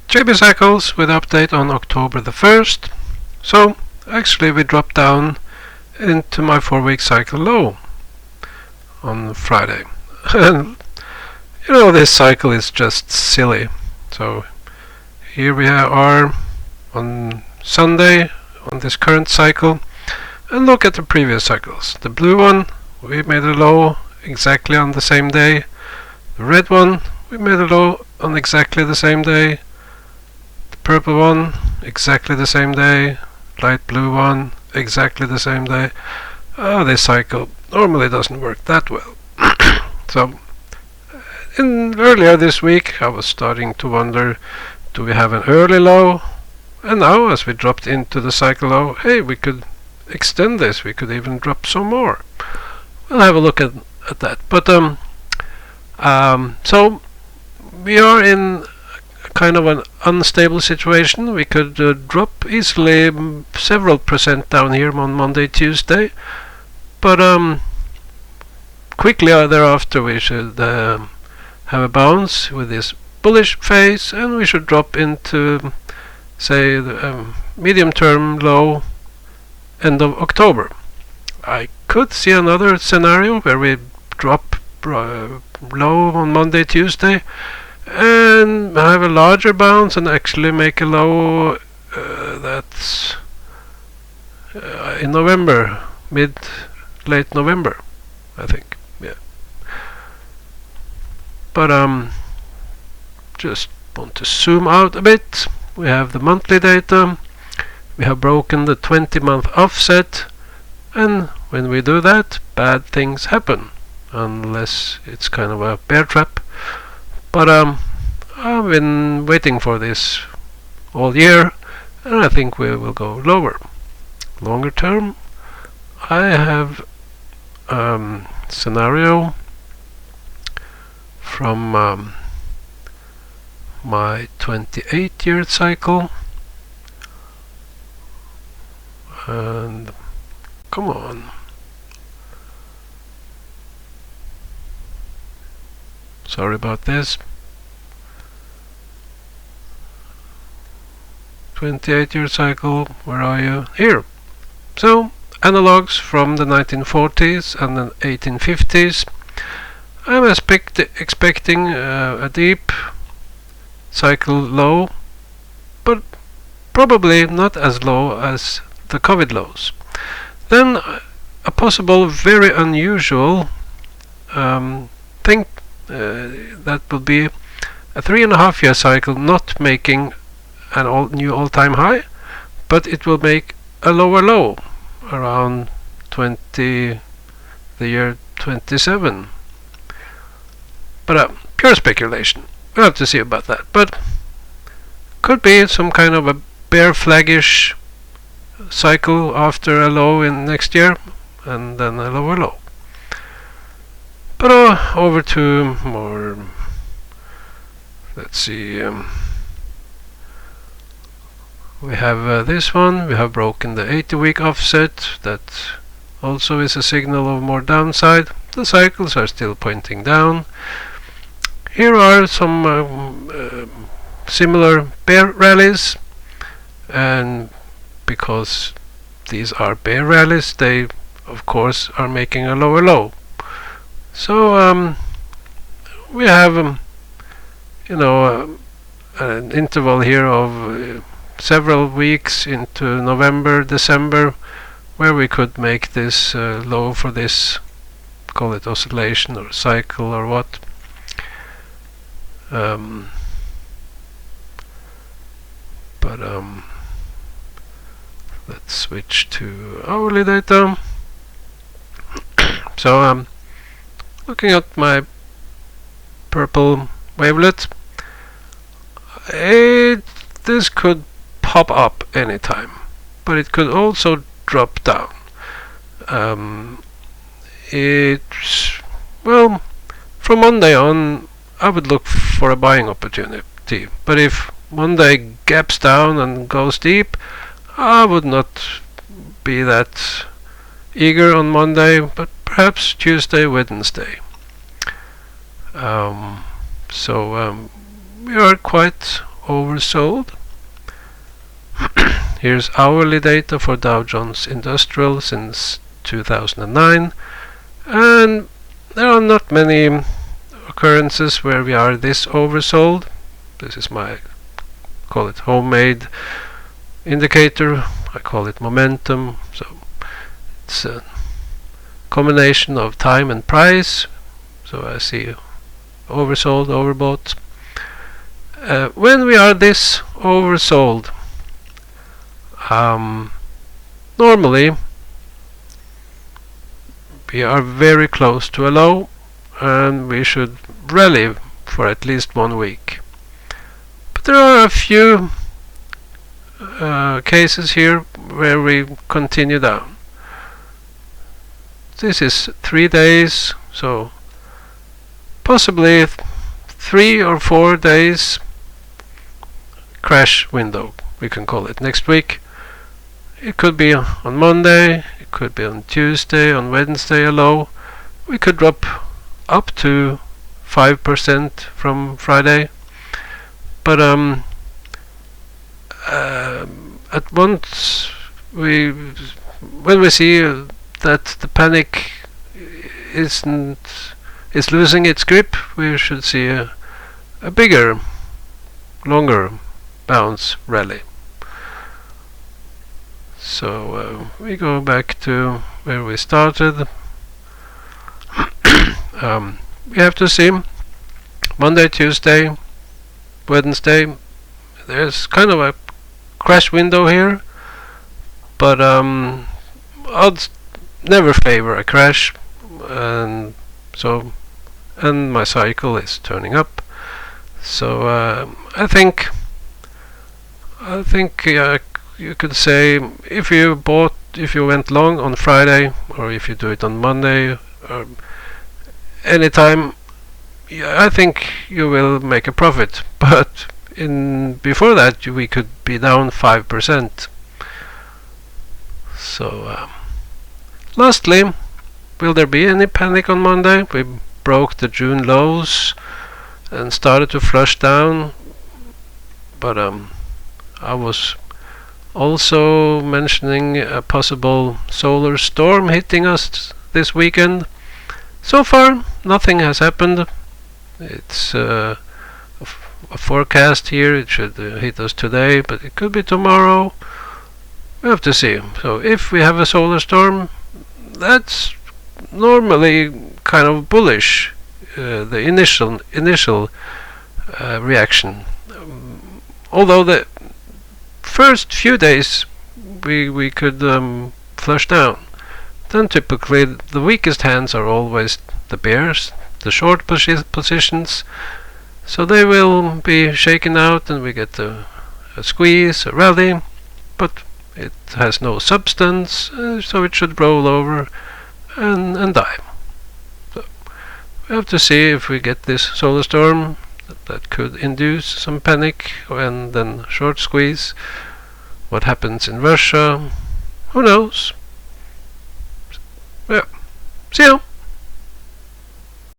JB cycles with update on October the 1st. So actually we dropped down into my 4-week cycle low on Friday. And you know, this cycle is just silly. So here we are on Sunday on this current cycle, and look at the previous cycles. The blue one, we made a low exactly on the same day. The red one, we made a low on exactly the same day. The purple one, exactly the same day. Light blue one, exactly the same day. This cycle normally doesn't work that well. So earlier this week I was starting to wonder, do we have an early low? And now as we dropped into the cycle low, hey, we could extend this, we could even drop some more. We'll have a look at that. But so we are in kind of an unstable situation. We could drop easily several percent down here on Monday, Tuesday, but quickly thereafter we should have a bounce with this bullish phase, and we should drop into, say, the medium-term low end of October. I could see another scenario where we drop low on Monday, Tuesday, and have a larger bounce and actually make a low that's in November, late November, I think. Yeah. But just want to zoom out a bit. We have the monthly data. We have broken the 20-month offset, and when we do that, bad things happen, unless it's kind of a bear trap. But I've been waiting for this all year, and I think we will go lower. Longer term, I have scenario from my 28-year cycle, and come on, sorry about this. 28-year cycle, where are you? Here. So analogs from the 1940s and the 1850s. I'm expecting a deep cycle low, but probably not as low as the COVID lows. Then a possible very unusual thing that will be a 3.5-year cycle not making an new all-time high, but it will make a lower low around the year 27. But pure speculation. We'll have to see about that. But could be some kind of a bear flaggish cycle after a low in next year, and then a lower low. But over to more. Let's see. We have this one. We have broken the 80-week offset. That also is a signal of more downside. The cycles are still pointing down. Here are some similar bear rallies, and because these are bear rallies, they of course are making a lower low. So we have an interval here of several weeks into November, December, where we could make this low for this, call it oscillation or cycle or what. Let's switch to hourly data. So looking at my purple wavelet, this could pop up anytime, but it could also drop down. Well, from Monday on, I would look for a buying opportunity, but if Monday gaps down and goes deep, I would not be that eager on Monday, but perhaps Tuesday, Wednesday. So we are quite oversold. Here's hourly data for Dow Jones Industrial since 2009, and there are not many occurrences where we are this oversold. This is my, call it homemade indicator. I call it momentum. So it's a combination of time and price. So I see oversold, overbought. When we are this oversold, normally we are very close to a low, and we should rally for at least 1 week. But there are a few cases here where we continue down. This is 3 days, so possibly 3 or 4 days crash window, we can call it. Next week it could be on Monday, it could be on Tuesday, on Wednesday a low. We could drop up to 5% from Friday, but at once when we see that the panic is losing its grip, we should see a bigger, longer bounce rally. So we go back to where we started. We have to see Monday, Tuesday, Wednesday. There's kind of a crash window here, but odds never favor a crash, and my cycle is turning up. So I think you could say if you went long on Friday, or if you do it on Monday, or anytime, I think you will make a profit. But before that, we could be down 5%. So lastly, will there be any panic on Monday? We broke the June lows and started to flush down, but I was also mentioning a possible solar storm hitting us this weekend. So far nothing has happened. It's a forecast here. It should hit us today, but it could be tomorrow. We have to see. So if we have a solar storm, that's normally kind of bullish, the initial reaction. Although the first few days we could flush down, then typically the weakest hands are always the bears, the short positions. So they will be shaken out, and we get a squeeze, a rally, but it has no substance, so it should roll over and die. So we have to see if we get this solar storm that could induce some panic and then short squeeze. What happens in Russia? Who knows? Yeah. See you.